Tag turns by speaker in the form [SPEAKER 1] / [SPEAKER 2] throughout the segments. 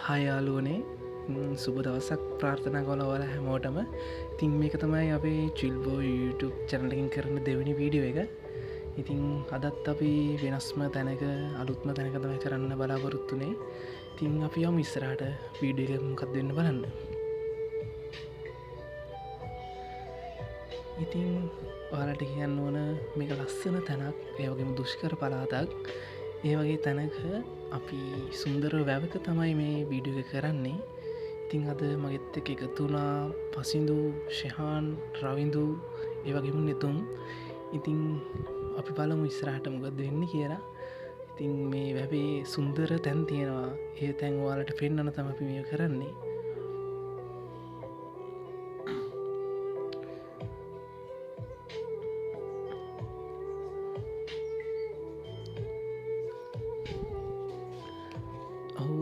[SPEAKER 1] හාය යාළුවනේ සුබ දවසක් ප්‍රාර්ථනා කොල ඔයාල හැමෝටම. ඉතින් මේක තමයි අපේ චිල්බෝ YouTube චැනලකින් කරන දෙවනි වීඩියෝ එක. ඉතින් අදත් අපි වෙනස්ම තැනක අලුත්ම තැනක තමයි කරන්න බලාපොරොත්තුනේ. ඉතින් අපි යමු ඉස්සරහට වීඩියෝ එක මොකක්ද වෙන්න බලන්න. ඉතින් ඔයාලට කියන්න ඕන මේක ලස්සන තැනක්, ඒ වගේම දුෂ්කර පළාතක්. ඒ වගේ තැනක අපි සුන්දර වැවක තමයි මේ වීඩියෝ එක කරන්නේ. ඉතින් අද මගෙත් එක්ක එකතු වුණා පසිඳු, ශෙහාන්, රවිඳු, ඒ වගේම නෙතුම්. ඉතින් අපි බලමු ඉස්සරහට මොකද වෙන්නේ කියලා. ඉතින් මේ වැවේ සුන්දර තැන් තියෙනවා. ඒ තැන් ඔයාලට පෙන්වන්න තමයි අපි මේක කරන්නේ.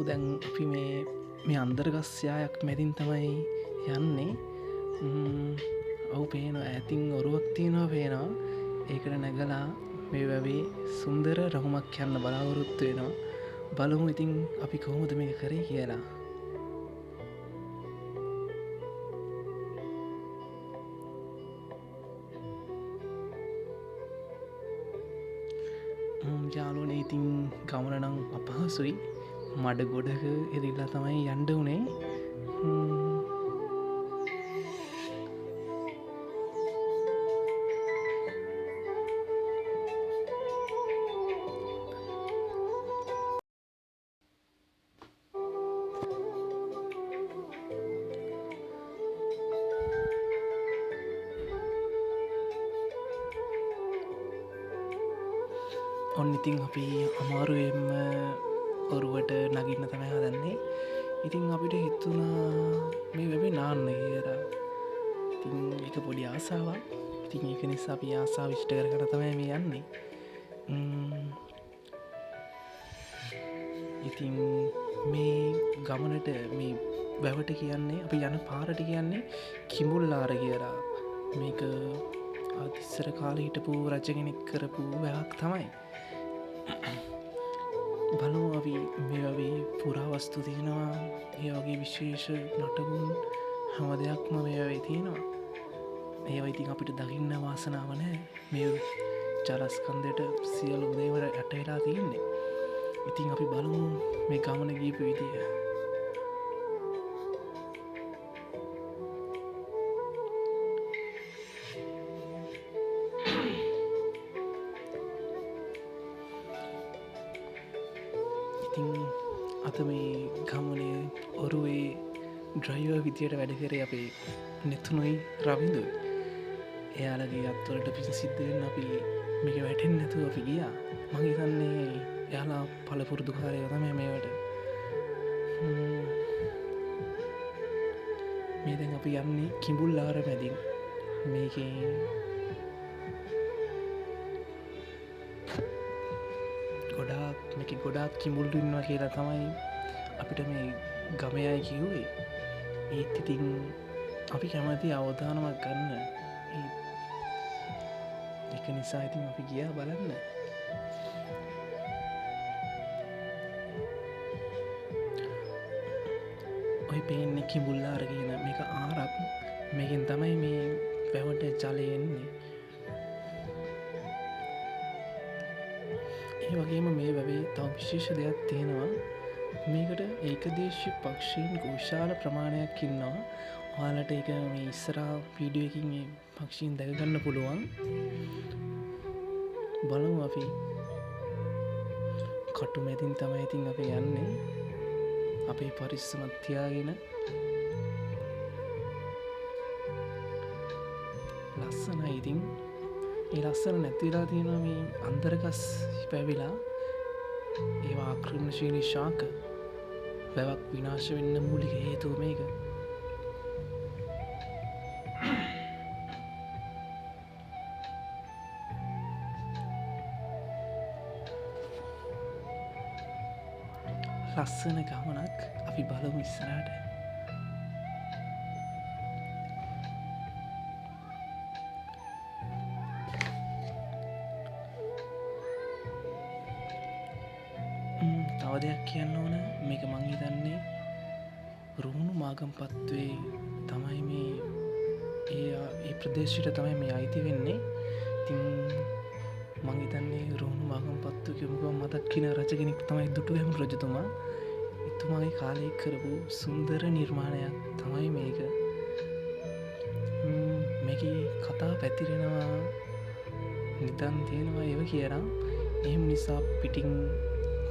[SPEAKER 1] දැන් අපි මේ අන්දර්ගස්යායක් මැදින් තමයි යන්නේ. ඔවු පේනවා ඇතින් ඔරුවක් තියෙනවා පේනවා. ඒකට නැගලා මේ වැවේ සුන්දර රහුමක් යන්න බලාපොරොත්තු වෙනවා. බලමු ඉතින් අපි කොහොමද මේක කරේ කියලා. යාළුවනේ ඉතින් ගමන නම් අපහසුයි. මඩ ගොඩක එරිල්ලා තමයි යන්න උනේ. ඔන්න ඉතින් අපි අමාරුවෙන්ම ඔරුවට නගින්න තමයි හදන්නේ. ඉතින් අපිට හිතුණා මේ වෙබේ නාන්න කියලා. ඉතින් ඒක පොඩි ආසාවක්. ඉතින් ඒක නිසා අපි ආසාව ඉෂ්ට කරගෙන තමයි මේ යන්නේ. ඉතින් මේ ගමනට මේ වැවට කියන්නේ, අපි යන පාරට කියන්නේ කිඹුල්ලාර කියලා. මේක ඉස්සර කාලේ හිටපු රජ කෙනෙක් කරපු වැවක් තමයි. බලමු අපි මේ වගේ පුරාවස්තු තියෙනවා. ඒ වගේ විශේෂ නටබුන් හැම දෙයක්ම මේ වගේ තියෙනවා. ඒවා ඉතින් අපිට දකින්න වාසනාව නැහැ. මේ ජලස්කන්ධයට සියලු දේවල් යට වෙලා තියෙන්නේ. ඉතින් අපි බලමු මේ ගමන ගියපු විදිය. අත මේ ගමනේ ඔරුවේ ඩ්‍රයිවර් විදියට වැඩ කරේ අපේ නෙතුනුයි රවිඳුයි. එයාලගේ අත්වලට පිසිද්ධ වෙන්න අපි මේක වැටෙන්නේ නැතුව අපි ගියා. මම හිතන්නේ එයාලා පළපුරුදුකාරයෝ තමයි මේවට. මේ දැන් අපි යන්නේ කිඹුල්ලාර මැදින්. මේකේ ගොඩාක් කිඹුල්ලු ඉන්නවා කියලා තමයි අපිට මේ ගමයයි කිව්වේ. ඒත් ඉතින් අපි කැමති අවධානමක් ගන්න. ඒක නිසා ඉතින් අපි ගියා බලන්න. ඔය පේන්නේ කිඹුල්ලාර කියන මේක ආරක්. මේකෙන් තමයි මේ වැවට ජලය එන්නේ. ඒ වගේම මේ වැවේ තව විශේෂ දෙයක් තියෙනවා. මේකට ඒකදේශීය පක්ෂීන් විශාල ප්‍රමාණයක් ඉන්නවා. ඔයාලට ඒක මේ ඉස්සරහා වීඩියෝ එකකින් මේ පක්ෂීන් දැක ගන්න පුළුවන්. බලමු අපි. කටු මැදින් තමයි ඉතින් අපි යන්නේ. අපේ පරිස්සමක් තියාගෙන. ලස්සනයි ඉතින්. ඒ ලස්සන නැතිලා තියෙනවා මේ අන්තර්ගස් පැවිලා. ඒවා ආක්‍රමණශීලී ශාක වැවක් විනාශ වෙන්න මූලික හේතුව මේක. ලස්සන ගමනක්. අපි බලමු ඉස්සරහට. තව දෙයක් කියන්න ඕන. මේක මං හිතන්නේ මාගම් පත්වේ තමයි මේ ඒ ප්‍රදේශයට තමයි මේ අයිති වෙන්නේ. ඉතින් මං හිතන්නේ රෝහණ මාගම් පත්තු කියමුකම මතක් කින රජ කෙනෙක් තමයි දුටුගැමුණු රජතුමා. එතුමාගේ කාලේ කරපු සුන්දර නිර්මාණයක් තමයි මේක. මේකේ කතා පැතිරෙනවා නිතන් තියෙනවා ඒව කියලා. එහෙම නිසා පිටින්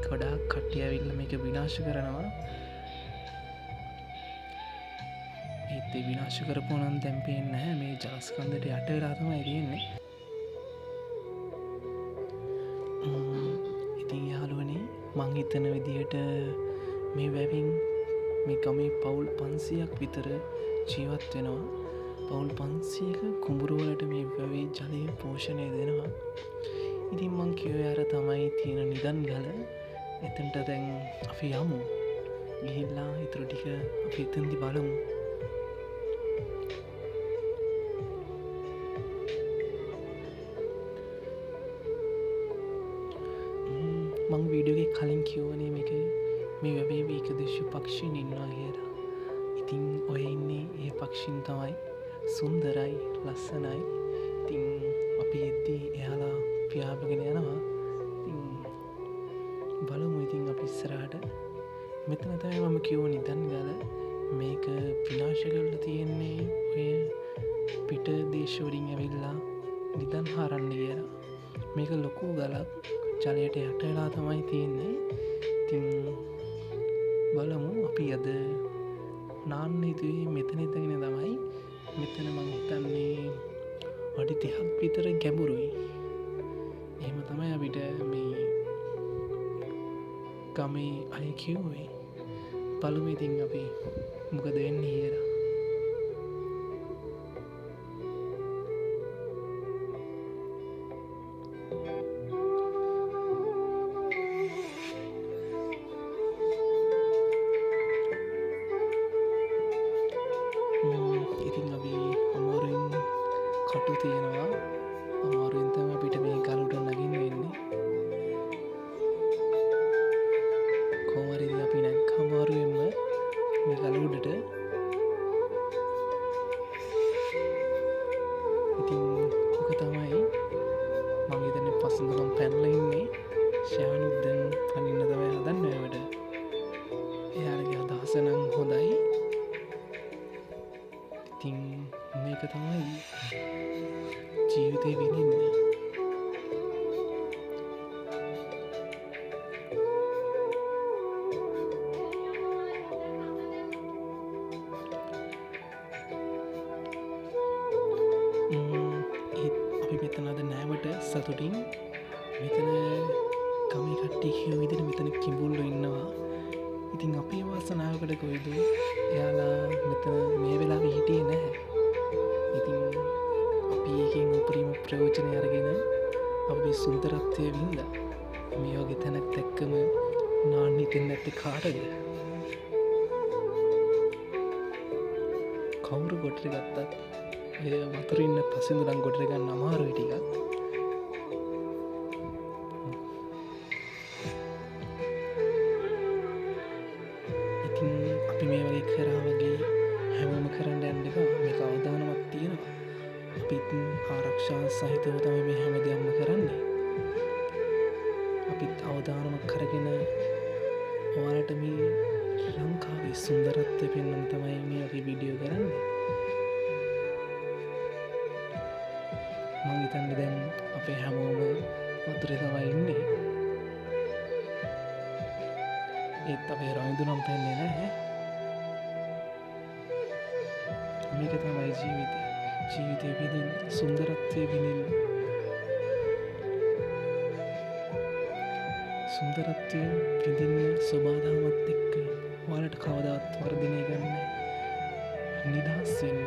[SPEAKER 1] ගොඩාක් කට්ටිය ඇවිල්ලා මේක විනාශ කරනවා. ඒත් ඒ විනාශ කරපුවා නම් දැන් පේන්නේ නැහැ. මේ ජලස්කන්ධයට යට වෙලා තමයි තියෙන්නේ. ඉතින් යාළුවනේ මං හිතන විදිහට මේ වැවින් මේ ගමේ පවුල් 500ක් විතර ජීවත් වෙනවා. පවුල් 500ක කුඹුරවලට මේ වැවේ ජලය පෝෂණය දෙනවා. ඉතින් මං කිව්වේ අර තමයි තියෙන නිදන් ගල. එතනට දැන් අපි යමු. ගිහිල්ලා ඊටු ටික අපි එතනදි බලමු. මං වීඩියෝ එකේ කලින් කියවනේ මේක මේ වැවේ ඒකදේශ පක්ෂීන් ඉන්නවා කියලා. ඉතින් ඔය ඉන්නේ ඒ පක්ෂීන් තමයි. සුන්දරයි ලස්සනයි. ඉතින් අපි එද්දී එයාලා පියාඹගෙන යනවා. ඉතින් බලමු ඉතින් අපි ඉස්සරහට. මෙතන තමයි මම කියව නිදන් ගල. මේක විනාශ කරලා තියෙන්නේ ඔය පිට දේශ වලින් ඇවිල්ලා නිදන් හරන්න කියලා. මේක ලොකු ගලක්. ජලයට යට වෙලා තමයි තියෙන්නේ. ඉතින් බලමු අපි අද නාන්න හිතුවේ මෙතන ඉඳගෙන තමයි. මෙතන මං හිතන්නේ අඩි 30ක් විතර ගැඹුරුයි. එහෙම තමයි අපිට මේ ගමේ අය කිව්වේ. බලමු ඉතින් අපි මොකද වෙන්නේ කියලා. ඉතින් අපි අමාරුවෙන් කටු තියෙනවා. අමාරුවෙන් තමයි අපිට මේ ගලට නගින්න වෙන්නේ. කොහොම හරි අපි නැග්ග අමාරුවෙන්ම මේ ගල උඩට. ඉතින් ඔක තමයි මම හිතන්නේ පස්සෙන්දම පැනලා ඉන්නේ. ශානුත් දැන් පනින්න තමයි හදන්නේ ඔයාලට. එයාලගේ අදහස නම් හොඳයි. ඉතින් මේක තමයි ජීවිතේ විඳින්නේ. අපි මෙතන අද නෑවට සතුටින් මෙතන ගමේ කට්ටිය කියව විදිහට මෙතන කිඹුල්ලෝ ඉන්නවා. ඉතින් අපේ වාසනාවකට කොයිද එයාලා මෙතන මේ වෙලාවේ හිටියේ නැහැ. ඉතින් අපි එකෙන් උපරිම ප්‍රයෝජනය අරගෙන අපේ සුන්දරත්වය වින්දා. මේ වගේ තැනක් දැක්කම නාන්න හිතෙන්නේ නැත්තේ කාටද? කවුරු ගොඩට ගත්තත් ඒ වතුර ඉන්න පසින්දුලන් ගොඩට ගන්න අමාරුයි ටිකක්. ඉතින් අපි මේ වගේ කරා වගේ හැමෝම කරන්න යන්න එපා. මේක අවදානමක් තියෙනවා. අපිත් ආරක්ෂා සහිතව තමයි මේ හැම දෙයක්ම කරන්නේ. අපිත් අවදානමක් කරගෙන ඔයාලට මේ ලංකාවේ සුන්දරත්වය පෙන්වන්න තමයි මේ වගේ වීඩියෝ කරන්නේ. මං හිතන්නේ දැන් අපේ හැමෝම වතුරේ තමයි ඉන්නේ. ඒත් අපේ රවිඳු නම් පෙන්නේ නැහැ. මේක තමයි ජීවිතය. ජීවිතය විඳින්න, සුන්දරත්වය විඳින්න. සුන්දරත්වය විඳින්න සබාදාමත් එක්ක ඔයාලට කවදාවත් වර්ධනය ගන්න නිදහස් වෙන්න.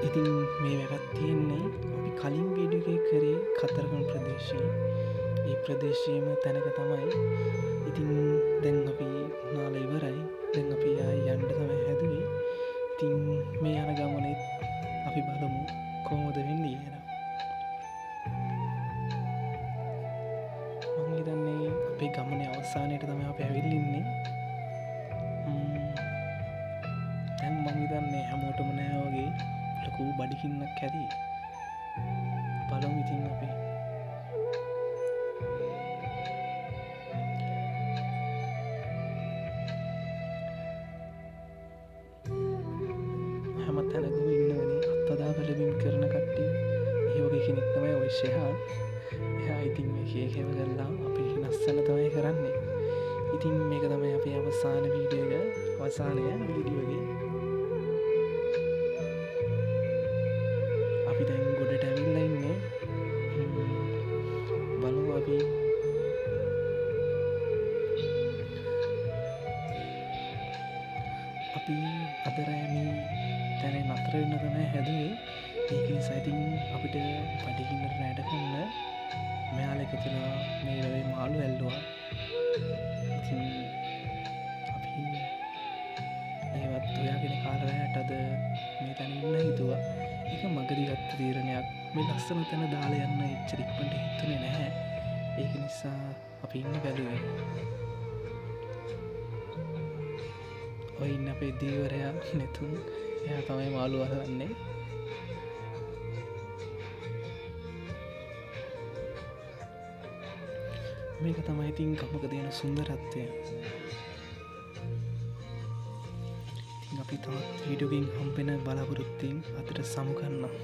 [SPEAKER 1] ඉතින් මේ වැවත් ඉන්නේ අපි කලින් වීඩියෝ එකේ කරේ කතරගම ප්‍රදේශයේ. ඒ ප්‍රදේශයේම තැනක තමයි. ඉතින් දැන් අපි නාල ඉවරයි. දැන් අපි යන්න තමයි හැදුවේ. ඉතින් මේ යන ගමනේ අපි බලමු කොහොමද වෙන්නේ කියලා. මම හිතන්නේ අපේ ගමනේ අවසානයේට තමයි අපි ඇවිල්ලා ඉන්නේ. දැන් මම හිතන්නේ හැමෝටම නෑ වගේ ලොකු බඩගින්නක් ඇති. බලමු ඉතින් අපි. හැම තැනකම ඉන්නවනේ අත්අදා බැලීම් කරන කට්ටිය. ඒ වගේ කෙනෙක් තමයි ඔය ෂෙහාන්. එයා ඉතින් මේක හේව කරලා අපි ලස්සන තමයි කරන්නේ. ඉතින් මේක තමයි අපේ අවසාන වීඩියෝ එක. අවසානය වීඩියෝ එකේ අපි දැන් ගොඩට ඇවිල්ලා ඉන්නේ. බලමු අපි අද රෑ මේ තැන නතර වෙන්න තමයි හැදුවේ. ඒක නිසා ඉතින් අපිට බඩගින්නට නෑඩ කරන්න මෙයාලා එකතුලා මේ වෙලේ මාළු ඇල්ලුවා. ඉතින් අපි ඒවත් ඔයාගෙන කාලා රැයට අද මේ තැන ඉන්න හිතුවා. ඒක මගදී ගත්ත තීරණයක්. මේ ලස්සන තැන දාලා යන්න එච්චර ඉක්මනට හිතුනේ නැහැ. ඒක නිසා අපි ඉන්න බැලුවේ. ඔය ඉන්න අපේ දීවරයා නෙතුන්. එයා තමයි මාළු අහන්නේ. මේක තමයි ඉතින් ගමක තියෙන සුන්දරත්වය. ඉතින් අපි තවත් වීඩියෝ එකකින් හම්බෙන බලාපොරොත්තුෙන් අදට සමු ගන්නවා.